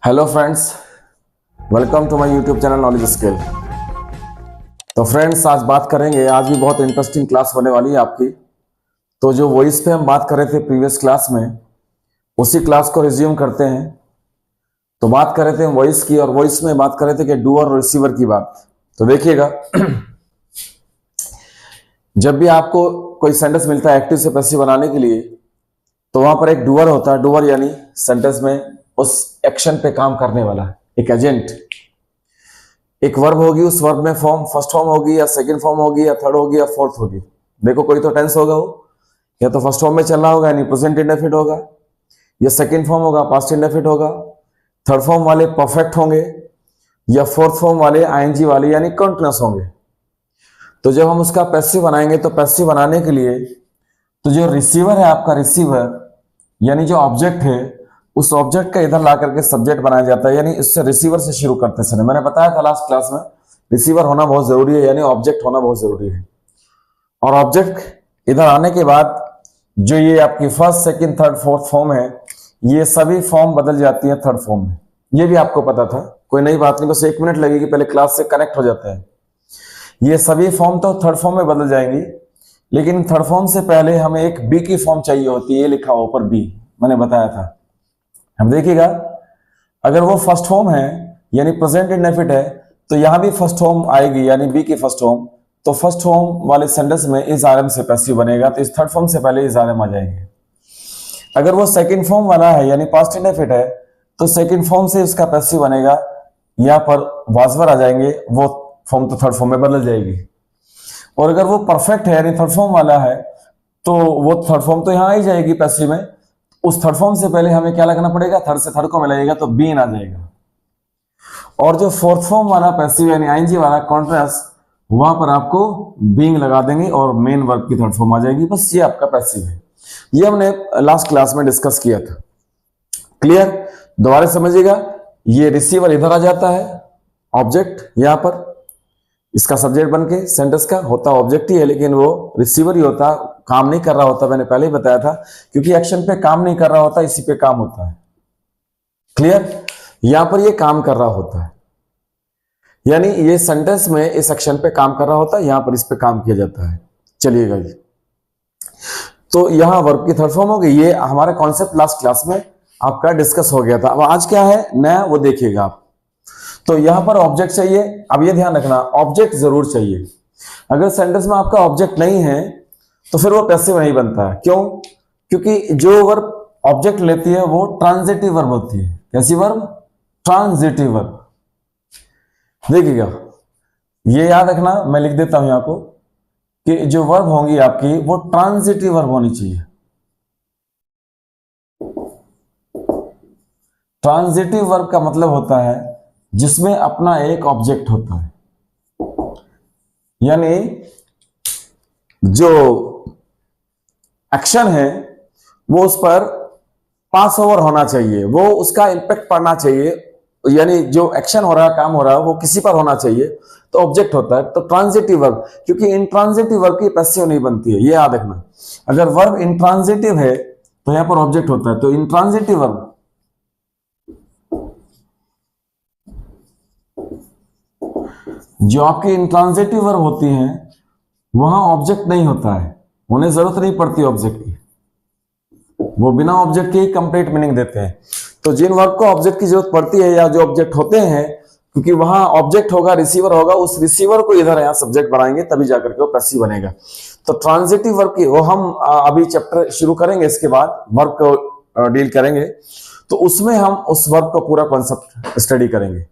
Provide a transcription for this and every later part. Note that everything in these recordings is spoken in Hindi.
Hello friends, welcome to my YouTube channel knowledge scale. तो फ्रेंड्स, आज बात करेंगे, आज भी बहुत इंटरेस्टिंग क्लास होने वाली है आपकी। तो जो वॉइस पे हम बात कर रहे थे प्रीवियस क्लास में, उसी क्लास को रिज्यूम करते हैं। तो बात कर रहे थे वॉइस की, और वॉइस में बात कर रहे थे कि डूअर और रिसीवर की बात। तो देखिएगा, जब भी आपको कोई सेंटेंस मिलता है एक्टिव से पैसिव बनाने के लिए, तो वहां पर एक डूअर होता है। डूअर यानी सेंटेंस में उस एक्शन पे काम करने वाला एक एजेंट। एक वर्ब होगी, उस वर्ब में फॉर्म फर्स्ट फॉर्म होगी या सेकंड फॉर्म होगी या थर्ड होगी या फोर्थ होगी। देखो, कोई तो टेंस होगा, वो या तो फर्स्ट फॉर्म में चल रहा होगा यानी प्रेजेंट इंडेफिनिट होगा, या सेकंड फॉर्म होगा पास्ट इंडेफिनिट होगा, थर्ड फॉर्म वाले परफेक्ट होंगे, या फोर्थ फॉर्म वाले आईएनजी वाले यानी कंटीन्यूअस होंगे। तो जब हम उसका पैसिव बनाएंगे, तो पैसिव बनाने के लिए तो जो रिसीवर है आपका, रिसीवर यानी जो ऑब्जेक्ट है, उस ऑब्जेक्ट का इधर ला करके सब्जेक्ट बनाया जाता है। यानी इससे रिसीवर से शुरू करते समय मैंने बताया था लास्ट क्लास में, रिसीवर होना बहुत जरूरी है, यानी ऑब्जेक्ट होना बहुत जरूरी है। और ऑब्जेक्ट इधर आने के बाद जो ये आपकी first second third fourth form है, ये सभी फॉर्म बदल जाती है थर्ड फॉर्म में। ये भी आपको पता था, कोई नई बात नहीं, बस 1 मिनट लगेगी, पहले क्लास से कनेक्ट हो जाता है। ये सभी फॉर्म तो थर्ड फॉर्म में बदल जाएंगी, लेकिन थर्ड फॉर्म से पहले हमें एक बी की फॉर्म चाहिए होती है। ये लिखा हो ऊपर बी, मैंने बताया था। अब देखिएगा, अगर वो फर्स्ट फॉर्म है यानी प्रेजेंट इंडेफिनिट है, तो यहां भी फर्स्ट फॉर्म आएगी यानी बी की फर्स्ट फॉर्म। तो फर्स्ट फॉर्म वाले सेंटेंस में इज आरएम से पैसिव बनेगा, तो इस थर्ड फॉर्म से पहले इज आरएम आ जाएंगे। अगर वो सेकंड फॉर्म वाला है यानी पास्ट इंडेफिनिट है, तो सेकंड फॉर्म से उसका पैसिव बनेगा, यहां पर वाजवर आ जाएंगे, वो फॉर्म तो थर्ड फॉर्म में बदल जाएगी। और अगर वो परफेक्ट है यानी थर्ड फॉर्म वाला है, तो वो थर्ड फॉर्म तो यहां आ ही जाएगी पैसिव में। उस थर्ड फॉर्म से पहले हमें क्या लगाना पड़ेगा, थर्ड से थर्ड को मिलाइएगा तो बीन आ जाएगा। और जो फोर्थ फॉर्म वाला पैसिव यानी आईएनजी वाला कॉन्ट्रास्ट, वहां पर आपको बीइंग लगा देंगे और मेन वर्ब की थर्ड फॉर्म आ जाएगी। बस ये आपका पैसिव है। ये हमने लास्ट क्लास में डिस्कस किया था। क्लियर? दोबारा समझिएगा, ये रिसीवर इधर आ जाता है, ऑब्जेक्ट यहां पर, इसका सब्जेक्ट बन के सेंटेंस का होता ऑब्जेक्ट ही है, लेकिन वो रिसीवर ही होता, काम नहीं कर रहा होता। मैंने पहले ही बताया था, क्योंकि एक्शन पे काम नहीं कर रहा होता, इसी पे काम होता है। क्लियर? यहां पर ये काम कर रहा होता है, यानी ये सेंटेंस में इस एक्शन पे काम कर रहा होता है, यहां पर इस पे काम किया जाता है। चलिएगा जी, तो यहां वर्ब की थर्ड फॉर्म हो गई। ये हमारा कॉन्सेप्ट लास्ट क्लास में आपका डिस्कस हो गया था। अब आज क्या है नया, वो देखिएगा आप। तो यहां पर ऑब्जेक्ट चाहिए। अब ये ध्यान रखना, ऑब्जेक्ट जरूर चाहिए। अगर सेंटेंस में आपका ऑब्जेक्ट नहीं है, तो फिर वो पैसिव नहीं बनता है। क्यों? क्योंकि जो वर्ब ऑब्जेक्ट लेती है वो ट्रांजिटिव वर्ब होती है। कैसी वर्ब? Transitive verb. देखिएगा, ये याद रखना, मैं लिख देता हूं यहां को, कि जो वर्ब होंगी आपकी वो ट्रांजिटिव वर्ब होनी चाहिए। ट्रांजिटिव वर्ब का मतलब होता है जिसमें अपना एक ऑब्जेक्ट होता है, यानी जो एक्शन है वो उस पर पास ओवर होना चाहिए, वो उसका इंपैक्ट पड़ना चाहिए, यानी जो एक्शन हो रहा है, काम हो रहा है, वो किसी पर होना चाहिए, तो ऑब्जेक्ट होता है। तो ट्रांजिटिव वर्ब, क्योंकि इंट्रांजिटिव वर्ब की पैसिव नहीं बनती है, ये याद रखना। अगर वर्ब इंट्रांजिटिव है तो यहां पर ऑब्जेक्ट होता है। तो इंट्रांजिटिव वर्ब, जो आपकी इंट्रांजिटिव वर्ब होती हैं, वहां ऑब्जेक्ट नहीं होता है, उन्हें जरूरत नहीं पड़ती ऑब्जेक्ट की, वो बिना ऑब्जेक्ट के ही कंप्लीट मीनिंग देते हैं। तो जिन वर्ब को ऑब्जेक्ट की जरूरत पड़ती है या जो ऑब्जेक्ट होते हैं, क्योंकि वहां ऑब्जेक्ट होगा, रिसीवर होगा, उस रिसीवर को इधर यहां सब्जेक्ट बनाएंगे, तभी जाकर के वो पैसिव बनेगा। तो ट्रांजिटिव वर्ब की वो हम अभी चैप्टर शुरू करेंगे, इसके बाद वर्ब को डील करेंगे, तो उसमें हम उस वर्ब को पूरा कॉन्सेप्ट स्टडी करेंगे।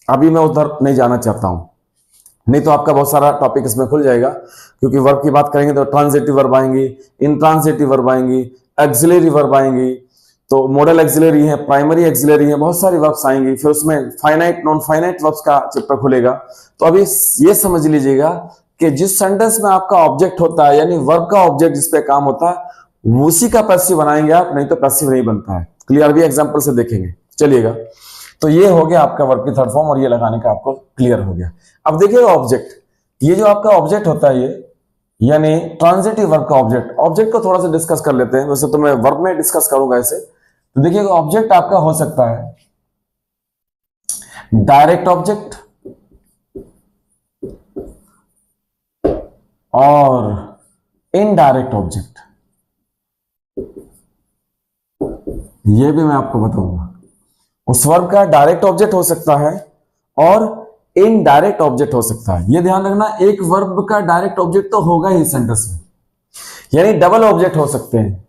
अभी मैं उधर नहीं जाना चाहता हूं, नहीं तो आपका बहुत सारा टॉपिक इसमें खुल जाएगा। क्योंकि वर्ब की बात करेंगे तो ट्रांजिटिव वर्ब आएंगी, इंट्रांजिटिव वर्ब आएंगी, एक्सिलरी वर्ब आएंगी, तो मॉडल एक्सिलरी है, प्राइमरी एक्सिलरी है, बहुत सारी वर्ब्स आएंगी। फिर उसमें फाइनाइट नॉन फाइनाइट वर्ब्स का चैप्टर खुलेगा। तो अभी ये समझ लीजिएगा कि जिस सेंटेंस में आपका ऑब्जेक्ट होता है, यानी वर्ब का ऑब्जेक्ट जिस पे काम होता है, उसी का पैसिव बनाएंगे आप, नहीं तो पैसिव नहीं बनता है। क्लियर? भी एग्जाम्पल से देखेंगे। चलिएगा, तो ये हो गया आपका वर्ब की थर्ड फॉर्म, और ये लगाने का आपको क्लियर हो गया। अब देखिएगा ऑब्जेक्ट, ये जो आपका ऑब्जेक्ट होता है, ये यानी ट्रांजिटिव वर्ब का ऑब्जेक्ट। ऑब्जेक्ट को थोड़ा सा डिस्कस कर लेते हैं, वैसे तो मैं वर्ब में डिस्कस करूंगा इसे। तो देखिएगा, ऑब्जेक्ट आपका हो सकता है डायरेक्ट ऑब्जेक्ट और इनडायरेक्ट ऑब्जेक्ट, ये भी मैं आपको बताऊंगा। उस वर्ब का डायरेक्ट ऑब्जेक्ट हो सकता है और इनडायरेक्ट ऑब्जेक्ट हो सकता है। ये ध्यान रखना, एक वर्ब का डायरेक्ट ऑब्जेक्ट तो होगा ही सेंटेंस में, यानी डबल ऑब्जेक्ट हो सकते हैं।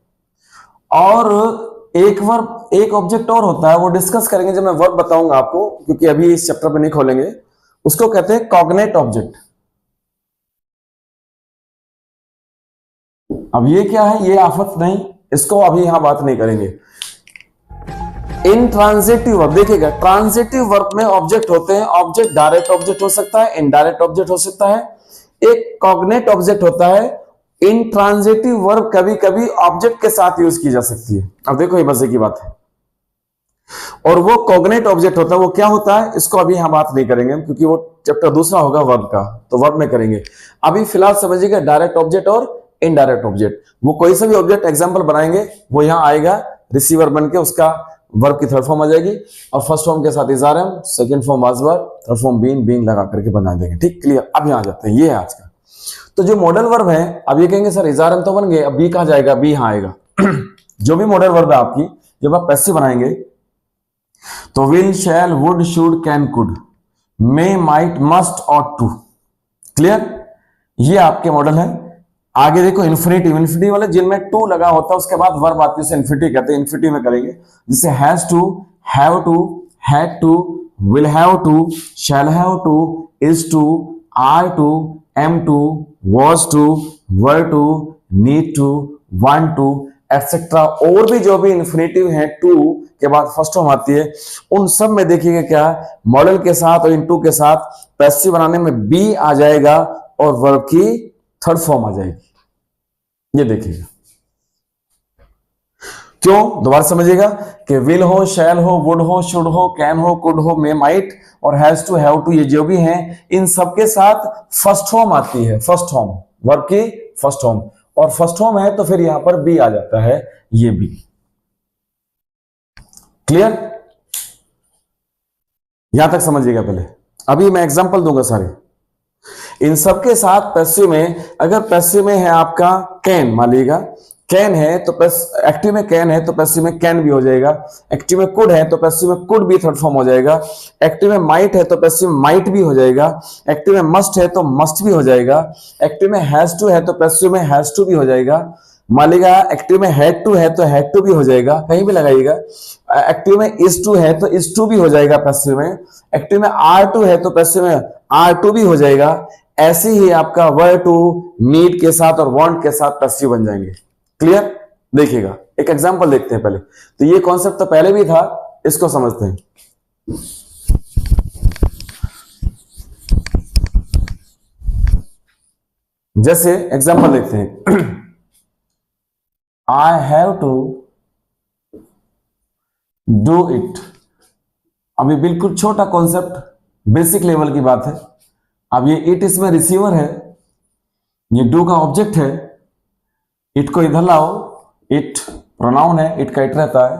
और एक वर्ब, एक ऑब्जेक्ट और होता है, वो डिस्कस करेंगे जब मैं वर्ब बताऊंगा आपको, क्योंकि अभी इस चैप्टर पे नहीं खोलेंगे। उसको कहते हैं कॉग्नेट ऑब्जेक्ट। अब ये क्या है, ये आफत नहीं, इसको अभी यहां बात नहीं करेंगे। इन ट्रांजिटिव वर्ब देखिएगा, ट्रांजिटिव वर्ब में ऑब्जेक्ट होते हैं, ऑब्जेक्ट डायरेक्ट ऑब्जेक्ट हो सकता है, इनडायरेक्ट ऑब्जेक्ट हो सकता है, एक कॉग्नेट ऑब्जेक्ट होता है। इन ट्रांजिटिव वर्ब कभी कभी ऑब्जेक्ट के साथ यूज की जा सकती है। अब देखो ये मजे की बात है। और वो कॉग्नेट ऑब्जेक्ट होता है, वो क्या होता है, इसको अभी यहां बात नहीं करेंगे क्योंकि वो चैप्टर दूसरा होगा वर्ब का, तो वर्ब में करेंगे। अभी फिलहाल समझिएगा डायरेक्ट ऑब्जेक्ट और इनडायरेक्ट ऑब्जेक्ट। वो कोई सा भी ऑब्जेक्ट एग्जांपल बनाएंगे, वो यहां आएगा रिसीवर बन के, उसका वर्ब की थर्ड फॉर्म आ जाएगी और फर्स्ट फॉर्म के साथ is are am, second form was were, third form been, being लगा करके बना देंगे। ठीक, क्लियर। अब यहां आ जाते हैं, ये है आज का। तो जो मॉडल वर्ब है, अब ये कहेंगे सर इज आर एम तो बन गए, अब बी कहां जाएगा, बी यहां आएगा। जो भी मॉडल वर्ब है आपकी, जब आप पैसिव बनाएंगे तो will, shall, would, should, can, could, may, might, must और टू। क्लियर, ये आपके मॉडल है। आगे देखो इन्फिनिटिव, इन्फिनिटिव वाले जिनमें टू लगा होता है उसके बाद वर्ब आती है, उसे इन्फिनिटिव कहते हैं। इन्फिनिटिव में करेंगे, जिससे has to, have to, had to, will have to, shall have to, is to, are to, am to, was to, were to, need to, want to, etcetera. और भी जो भी इन्फिनिटिव है टू के बाद फर्स्ट फॉर्म आती है, उन सब में देखिएगा क्या मॉडल के साथ और इन टू के साथ पैसिव बनाने में बी आ जाएगा और वर्ब की थर्ड फॉर्म आ जाएगी। ये देखिएगा क्यों, दोबारा समझिएगा कि विल हो, शैल हो, वुड हो, शुड हो, कैन हो, कुड हो, मे, माइट और हैज टू, हैव टू, ये जो भी हैं, इन सबके साथ फर्स्ट फॉर्म आती है। फर्स्ट फॉर्म, वर्ब की फर्स्ट फॉर्म, और फर्स्ट फॉर्म है तो फिर यहां पर बी आ जाता है, ये बी। क्लियर, यहां तक समझिएगा पहले। अभी मैं एग्जांपल दूंगा सारे इन सबके साथ। पैसिव में, अगर पैसिव में है आपका कैन, मान लीजिएगा कैन है तो एक्टिव में कैन है तो पैसिव में कैन भी हो जाएगा। एक्टिव में कुड है तो पैसिव में कुड भी थर्ड फॉर्म हो जाएगा। एक्टिव में माइट है तो पैसिव में माइट भी हो जाएगा। एक्टिव में मस्ट है तो मस्ट भी हो जाएगा। एक्टिव में हैज टू है तो पैसिव में हैज टू भी हो जाएगा। मान लीजिएगा एक्टिव में हैड टू है तो हैड टू भी हो जाएगा, कहीं भी लगाइएगा। एक्टिव में इज टू है तो इज टू भी हो जाएगा पैसिव में। एक्टिव में आर टू है तो पैसिव में आर टू भी हो जाएगा। ऐसे ही आपका वर टू, नीड के साथ और वांट के साथ पैसिव बन जाएंगे। क्लियर, देखिएगा एक एग्जांपल देखते हैं पहले। तो ये कॉन्सेप्ट तो पहले भी था, इसको समझते हैं। जैसे एग्जांपल देखते हैं, I have to do it. अभी बिल्कुल छोटा कॉन्सेप्ट, बेसिक लेवल की बात है। अब ये इट इसमें रिसीवर है, ये डू का ऑब्जेक्ट है। इट को इधर लाओ, इट प्रोनाउन है, इट का इट रहता है।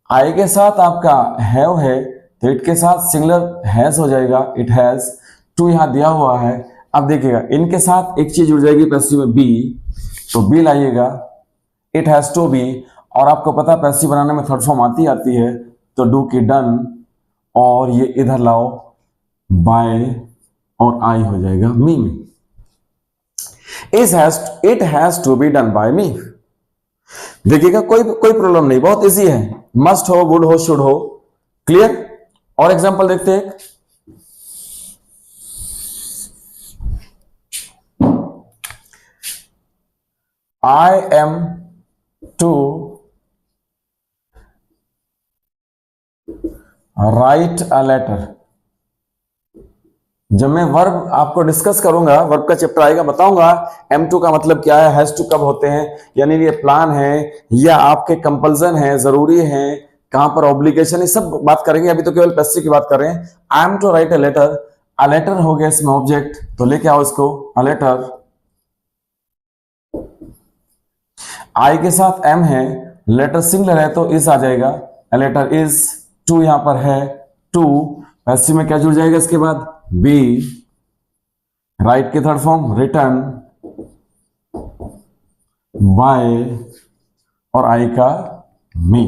आई के साथ आपका हैव है तो इट के साथ सिंगुलर हैज हो जाएगा, इट हैज। टू यहां दिया हुआ है। अब देखिएगा इनके साथ एक चीज जुड़ जाएगी पैसिव में, बी, तो बी लाइएगा, इट हैज टू बी। और आपको पता है पैसिव बनाने में थर्ड फॉर्म आती है, तो डू की डन, और ये इधर लाओ बाय और आई हो जाएगा मी में। It has to be done by me. देखिएगा कोई प्रॉब्लम नहीं, बहुत इजी है। मस्ट हो, वुड हो, शुड हो। क्लियर, और एग्जांपल देखते हैं। I am to write a letter. जब मैं वर्ब आपको डिस्कस करूंगा, वर्ब का चैप्टर आएगा, बताऊंगा M2 का मतलब क्या है, हैज टू कब होते हैं, यानी ये प्लान है या आपके कंपल्सन है, जरूरी है, कहां पर ऑब्लिगेशन है, सब बात करेंगे। अभी तो केवल पैसिव की बात कर रहे हैं। I am to write a letter, a letter हो गया इसमें ऑब्जेक्ट, तो लेके आओ इसको, अ लेटर। आई के साथ एम है, लेटर सिंगलर है तो इज आ जाएगा, अ लेटर इज। टू यहां पर है, टू पैसिव में क्या जुड़ जाएगा इसके बाद? बी, राइट की थर्ड फॉर्म रिटर्न, बाय और आई का मी।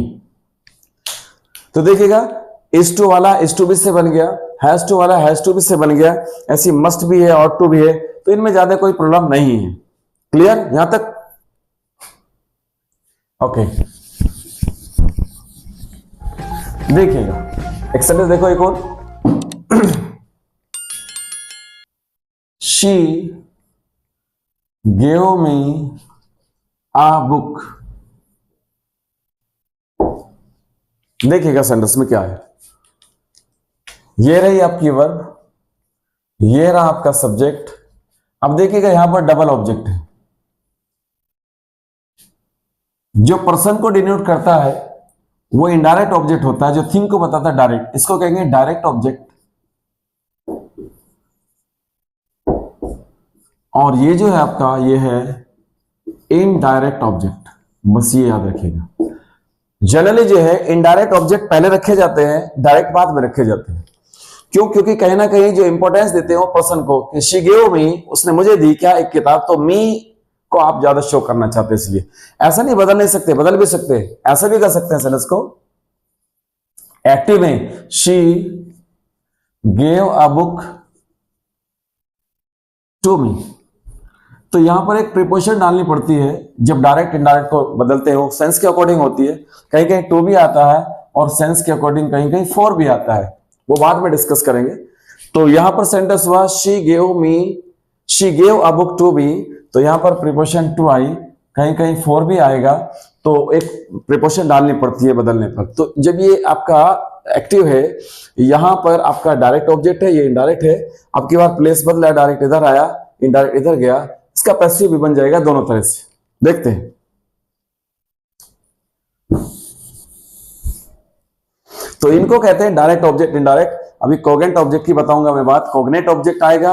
तो देखिएगा इज टू वाला इज टू बी से बन गया, हैज टू वाला हैज टू बी से बन गया, ऐसी मस्ट भी है और टू भी है, तो इनमें ज्यादा कोई प्रॉब्लम नहीं है। क्लियर यहां तक? ओके देखिएगा एक सेंटेंस देखो एक और। She gave me a book. देखिएगा सेंटेंस में क्या है, ये रही आपकी वर्ब, ये रहा आपका सब्जेक्ट। अब देखिएगा यहां पर डबल ऑब्जेक्ट है, जो पर्सन को डिनोट करता है वो इनडायरेक्ट ऑब्जेक्ट होता है, जो थिंग को बताता है डायरेक्ट, इसको कहेंगे डायरेक्ट ऑब्जेक्ट। और ये जो है आपका ये है इनडायरेक्ट ऑब्जेक्ट, बस ये याद रखिएगा। जनरली जो है इनडायरेक्ट ऑब्जेक्ट पहले रखे जाते हैं, डायरेक्ट बाद में रखे जाते हैं। क्यों? क्योंकि कहीं ना कहीं जो इंपॉर्टेंस देते हैं वो पर्सन को, कि शी गेव मी, उसने मुझे दी क्या, एक किताब, तो मी को आप ज्यादा शो करना चाहते हैं, इसलिए ऐसा नहीं बदल नहीं सकते, बदल भी सकते हैं, ऐसा भी कर सकते हैं सेंटेंस को। एक्टिव में she gave a book to me, तो यहां पर एक प्रीपोजिशन डालनी पड़ती है जब डायरेक्ट इनडायरेक्ट को बदलते हो, सेंस के अकॉर्डिंग होती है। कहीं कहीं टू भी आता है और सेंस के अकॉर्डिंग कहीं कहीं फॉर भी आता है, वो बाद में डिस्कस करेंगे। तो यहां पर सेंटेंस हुआ she gave me, she gave a book to me, तो यहां पर प्रीपोजिशन टू आई, कहीं कहीं फॉर भी आएगा, तो एक प्रीपोजिशन डालनी पड़ती है बदलने पर। तो जब ये आपका एक्टिव है, यहां पर आपका डायरेक्ट ऑब्जेक्ट है, ये इनडायरेक्ट है, आपकी बार प्लेस बदला, डायरेक्ट इधर आया, इनडायरेक्ट इधर गया, इसका पैसिव भी बन जाएगा दोनों तरह से। देखते हैं, तो इनको कहते हैं डायरेक्ट ऑब्जेक्ट, इनडायरेक्ट। अभी कोगेंट ऑब्जेक्ट की बताऊंगा मैं बात। कोग्नेट ऑब्जेक्ट आएगा,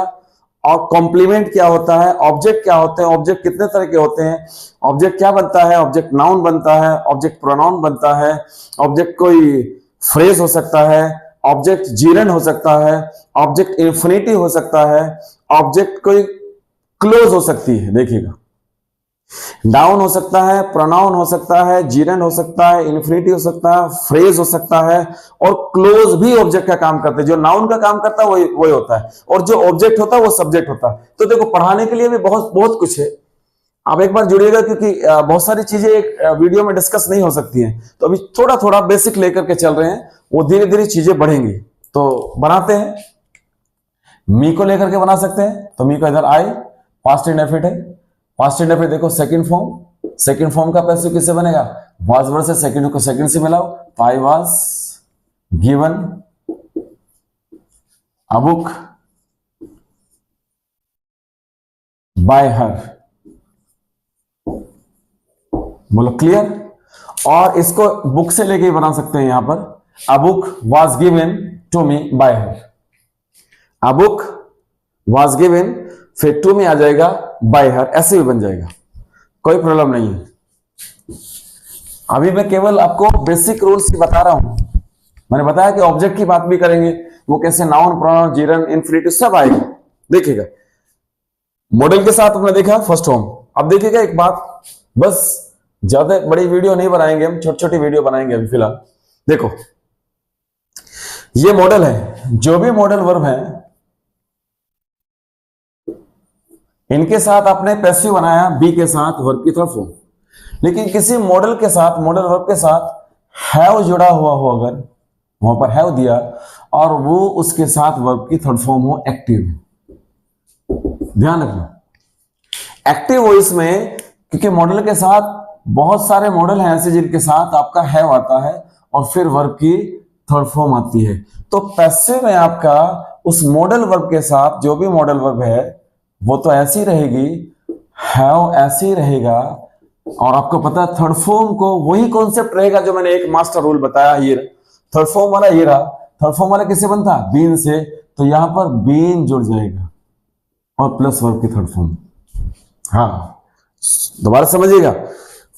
और कॉम्प्लीमेंट क्या होता है, ऑब्जेक्ट क्या होते हैं, ऑब्जेक्ट कितने तरह के होते हैं, ऑब्जेक्ट क्या बनता है, ऑब्जेक्ट नाउन बनता है, ऑब्जेक्ट प्रोनाउन बनता है, ऑब्जेक्ट कोई फ्रेज हो सकता है, ऑब्जेक्ट जीरन हो सकता है, ऑब्जेक्ट इंफिनिटी हो सकता है, ऑब्जेक्ट कोई क्लोज हो सकती है। देखिएगा नाउन हो सकता है, प्रोनाउन हो सकता है, जीरन हो सकता है, इंफिनिटी हो सकता है, फ्रेज हो सकता है, और क्लोज भी ऑब्जेक्ट का काम करते हैं। जो नाउन का काम करता है वही होता है, और जो ऑब्जेक्ट होता है वो सब्जेक्ट होता है। तो देखो पढ़ाने के लिए भी बहुत बहुत कुछ है, आप एक बार जुड़िएगा, क्योंकि बहुत सारी चीजें एक वीडियो में डिस्कस नहीं हो सकती हैं। तो अभी थोड़ा थोड़ा बेसिक लेकर के चल रहे हैं, वो धीरे धीरे चीजें बढ़ेंगी। तो बनाते हैं, मी को लेकर के बना सकते हैं। तो मी को इधर आई, पास्ट इंडेफिनिट है, पास्ट इंडेफिनिट देखो सेकंड फॉर्म, सेकंड फॉर्म का पैसिव किससे बनेगा, वाज वर्ब से, सेकंड को सेकंड से मिलाओ, तो I was given a book by हर। बोलो क्लियर? और इसको बुक से लेके बना सकते हैं, यहां पर a book was given to me by her, a book was given, फिर टू मी आ जाएगा, बाय हर, ऐसे भी बन जाएगा, कोई प्रॉब्लम नहीं है। अभी मैं केवल आपको बेसिक रूल्स बता रहा हूं। मैंने बताया कि ऑब्जेक्ट की बात भी करेंगे, वो कैसे नाउन, प्रोनाउन, जीरन, इंफिनिटिव सब आएगा। देखिएगा मॉडल के साथ हमने देखा फर्स्ट फॉर्म। अब देखिएगा एक बात, बस ज्यादा बड़ी वीडियो नहीं बनाएंगे हम, छोटी छोटी वीडियो बनाएंगे अभी फिलहाल। देखो ये मॉडल है, जो भी मॉडल वर्ब है इनके साथ आपने पैसिव बनाया, बी के साथ वर्ब की तरफ हो, लेकिन किसी मॉडल के साथ, मॉडल वर्ब के साथ हैव जुड़ा हुआ हो, अगर वहां पर हैव दिया और वो उसके साथ वर्ब की थर्ड फॉर्म हो एक्टिव, ध्यान रखना एक्टिव हो इसमें, क्योंकि मॉडल के साथ बहुत सारे मॉडल हैं ऐसे जिनके साथ आपका हैव आता है और फिर वर्ब की थर्ड फॉर्म आती है। तो पैसिव में आपका उस मॉडल वर्ब के साथ जो भी मॉडल वर्ब है वो तो ऐसी रहेगी, हैव ऐसी रहेगा, और आपको पता है थर्ड फॉर्म को वही कॉन्सेप्ट रहेगा जो मैंने एक मास्टर रूल बताया, ये थर्ड फॉर्म वाला ये रहा। थर्ड फॉर्म वाला किससे बनता है, बीन से, तो यहां पर बीन जुड़ जाएगा और प्लस वर्ब की थर्ड फॉर्म। हाँ दोबारा समझिएगा,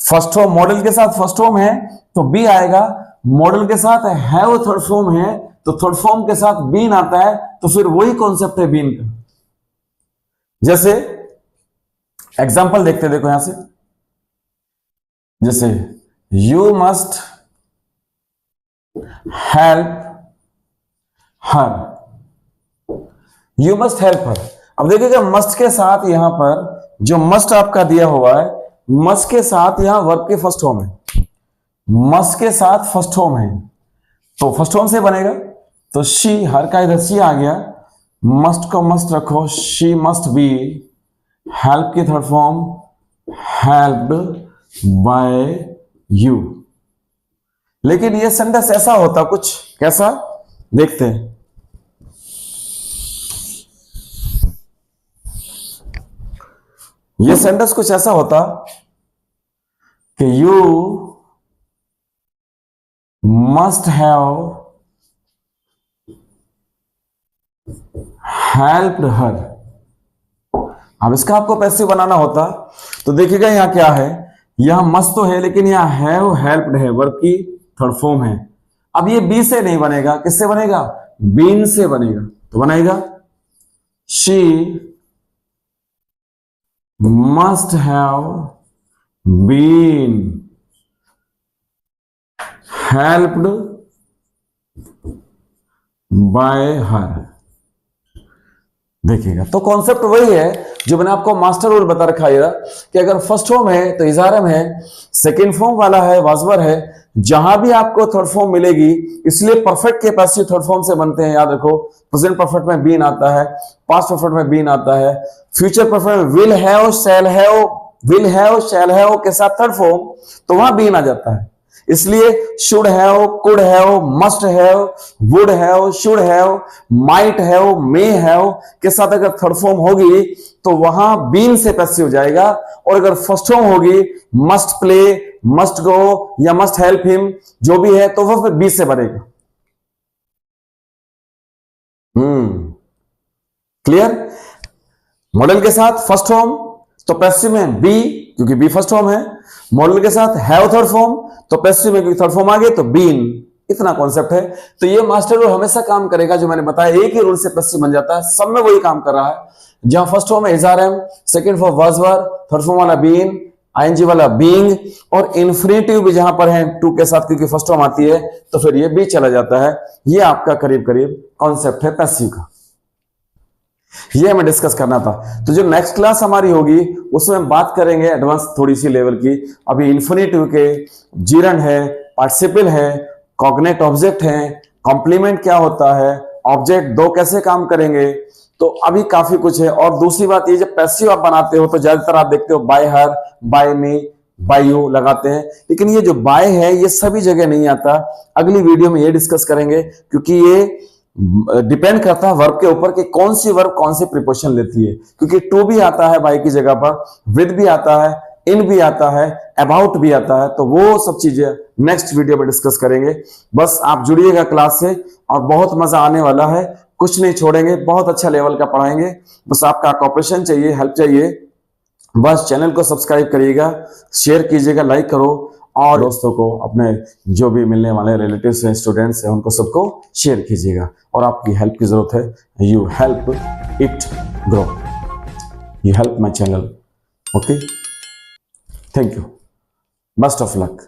फर्स्ट फॉर्म मॉडल के साथ फर्स्ट फॉर्म है तो बी आएगा, मॉडल के साथ हैव थर्ड फॉर्म है तो थर्ड फॉर्म के साथ बीन आता है, तो फिर वही कॉन्सेप्ट है बीन का। जैसे एग्जांपल देखते हैं, देखो यहां से, जैसे you must help her, you must help her. अब देखिएगा मस्ट के साथ यहां पर जो मस्ट आपका दिया हुआ है, मस्ट के साथ यहां वर्ब के फर्स्ट फॉर्म है, मस्ट के साथ फर्स्ट फॉर्म है, तो फर्स्ट फॉर्म से बनेगा, तो शी, हर का इधर सी आ गया, मस्ट को मस्ट रखो, शी मस्ट बी, हेल्प की third form helped bye you. लेकिन ये सेंटेंस ऐसा होता कुछ, कैसा देखते हैं। ये सेंटेंस कुछ ऐसा होता कि यू मस्ट हैव हेल्प्ड हर। अब इसका आपको पैसिव बनाना होता, तो देखिएगा यहां क्या है, यहां मस्ट तो है लेकिन यहां हैव हेल्प्ड है, वर्ब की थर्ड फॉर्म है। अब ये बी से नहीं बनेगा, किससे बनेगा, बीन से बनेगा, तो बनेगा she must have been helped by her। देखिएगा तो कॉन्सेप्ट वही है जो मैंने आपको मास्टर रूल बता रखा है कि अगर फर्स्ट फॉर्म है तो इजारम है, सेकेंड फॉर्म वाला है वाजवर है, जहां भी आपको थर्ड फॉर्म मिलेगी, इसलिए परफेक्ट के पैसिव थर्ड फॉर्म से बनते हैं, याद रखो। प्रेजेंट परफेक्ट में बीन आता है, पास्ट परफेक्ट में बीन आता है, फ्यूचर परफेक्ट में will have, shall have, will have, shall have के साथ थर्ड फॉर्म, तो वहां बीन आ जाता है। इसलिए should have, could have, must have, would have, should have, might have, may have के साथ अगर थर्ड फॉर्म होगी तो वहां बीन से पैसिव हो जाएगा, और अगर फर्स्ट फॉर्म होगी मस्ट प्ले, मस्ट गो या मस्ट हेल्प हिम, जो भी है, तो वह फिर बी से बनेगा। क्लियर। मॉडल के साथ फर्स्ट फॉर्म तो पैसिव में बी, क्योंकि बी फर्स्ट फॉर्म है। मॉडल के साथ हैव थर्ड फॉर्म तो पैसिव में, क्योंकि थर्ड फॉर्म आ गए तो बीन। इतना कॉन्सेप्ट है। तो ये मास्टर रूल हमेशा काम करेगा, जो मैंने बताया, एक ही रूल से पैसिव बन जाता है, सब में वही काम कर रहा है। जहां फर्स्ट फॉर्म है is are am, second form was were, third form वाला बीन, आईएनजी वाला बीइंग, और इन्फिनेटिव भी जहां पर है टू के साथ, क्योंकि फर्स्ट फॉर्म आती है, तो फिर ये बी चला जाता है। ये आपका करीब करीब कॉन्सेप्ट है पैसिव का, ये हमें डिस्कस करना था। तो जो नेक्स्ट क्लास हमारी होगी उसमें बात करेंगे एडवांस थोड़ी सी लेवल की। अभी इन्फिनेटिव के जीरन है, पार्टिसिपल है, कॉग्नेट ऑब्जेक्ट है, कॉम्प्लीमेंट क्या होता है, ऑब्जेक्ट दो कैसे काम करेंगे, तो अभी काफी कुछ है। और दूसरी बात ये, जब पैसिव आप बनाते हो तो ज्यादातर आप देखते हो by her, by me, by you लगाते हैं, लेकिन ये जो बाय है ये सभी जगह नहीं आता। अगली वीडियो में ये डिस्कस करेंगे, क्योंकि ये डिपेंड करता है वर्ब के ऊपर कि कौन सी वर्ब कौन सी प्रीपोजिशन लेती है, क्योंकि टू भी आता है बाय की जगह पर, विद भी आता है, इन भी आता है, अबाउट भी आता है, तो वो सब चीजें नेक्स्ट वीडियो में डिस्कस करेंगे। बस आप जुड़िएगा क्लास से, और बहुत मजा आने वाला है, कुछ नहीं छोड़ेंगे, बहुत अच्छा लेवल का पढ़ाएंगे। बस आपका कोऑपरेशन चाहिए, हेल्प चाहिए। बस चैनल को सब्सक्राइब करिएगा, शेयर कीजिएगा, लाइक करो, और दोस्तों को, अपने जो भी मिलने वाले रिलेटिव्स हैं, स्टूडेंट्स हैं, उनको सबको शेयर कीजिएगा। और आपकी हेल्प की जरूरत है, you help it grow, you help my channel. Okay, thank you, best of luck.